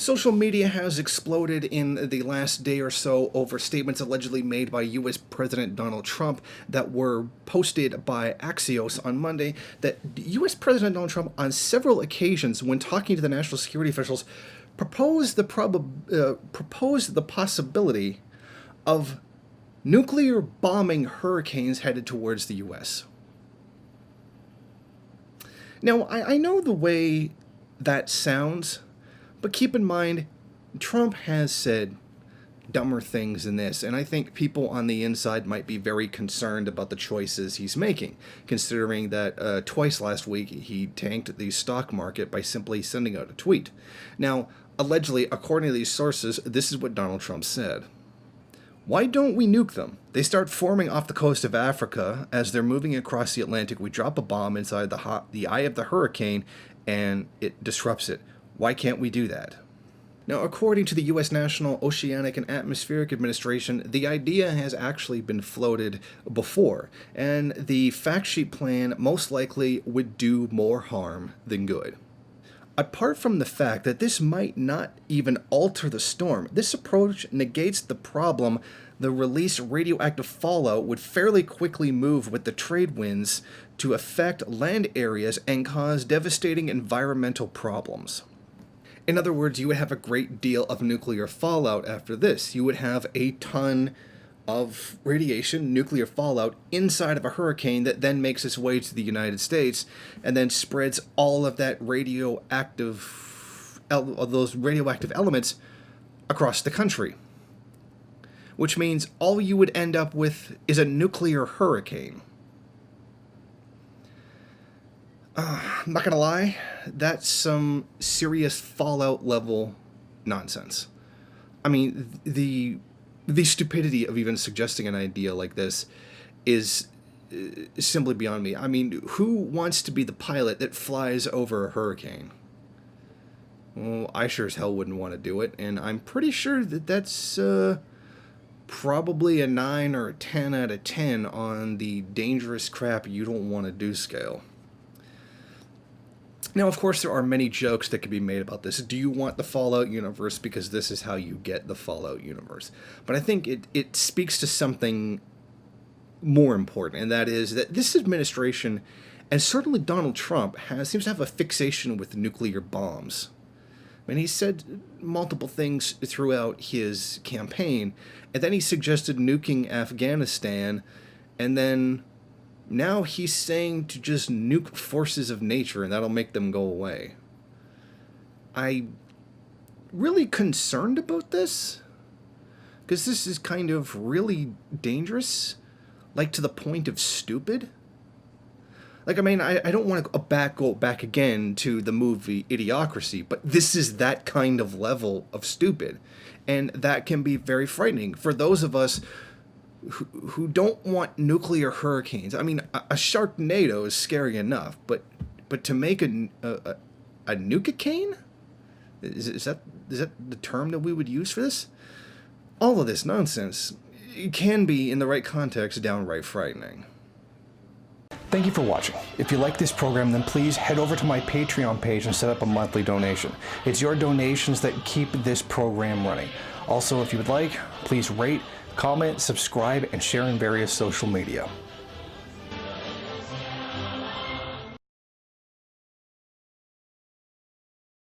Social media has exploded in the last day or so over statements allegedly made by U.S. President Donald Trump that were posted by Axios on Monday that U.S. President Donald Trump, on several occasions when talking to the national security officials, proposed the possibility of nuclear bombing hurricanes headed towards the U.S. Now, I know the way that sounds, but keep in mind, Trump has said dumber things than this, and I think people on the inside might be very concerned about the choices he's making, considering that twice last week he tanked the stock market by simply sending out a tweet. Now, allegedly, according to these sources, this is what Donald Trump said. Why don't we nuke them? They start forming off the coast of Africa. As they're moving across the Atlantic, we drop a bomb inside the eye of the hurricane, and it disrupts it. Why can't we do that? Now, according to the U.S. National Oceanic and Atmospheric Administration, the idea has actually been floated before, and the fact sheet plan most likely would do more harm than good. Apart from the fact that this might not even alter the storm, this approach negates the problem the released radioactive fallout would fairly quickly move with the trade winds to affect land areas and cause devastating environmental problems. In other words, you would have a great deal of nuclear fallout after this. You would have a ton of radiation, nuclear fallout, inside of a hurricane that then makes its way to the United States and then spreads all of those radioactive elements across the country. Which means all you would end up with is a nuclear hurricane. I'm not gonna lie, that's some serious Fallout level nonsense. I mean, the stupidity of even suggesting an idea like this is simply beyond me. I mean, who wants to be the pilot that flies over a hurricane? Well, I sure as hell wouldn't want to do it, and I'm pretty sure that that's probably a 9 or a 10 out of 10 on the dangerous crap you don't want to do scale. Now, of course, there are many jokes that could be made about this. Do you want the Fallout universe? Because this is how you get the Fallout universe. But I think it speaks to something more important, and that is that this administration, and certainly Donald Trump, seems to have a fixation with nuclear bombs. I mean, he said multiple things throughout his campaign, and then he suggested nuking Afghanistan, and then now he's saying to just nuke forces of nature and that'll make them go away. I'm really concerned about this, because this is kind of really dangerous, like to the point of stupid. Like, I mean, I don't want to go back again to the movie Idiocracy, but this is that kind of level of stupid, and that can be very frightening for those of us who don't want nuclear hurricanes. I mean, a Sharknado is scary enough, but to make a nuke-a-cane? Is that the term that we would use for this? All of this nonsense, it can be, in the right context, downright frightening. Thank you for watching. If you like this program, then please head over to my Patreon page and set up a monthly donation. It's your donations that keep this program running. Also, if you would like, please rate, comment, subscribe, and share in various social media.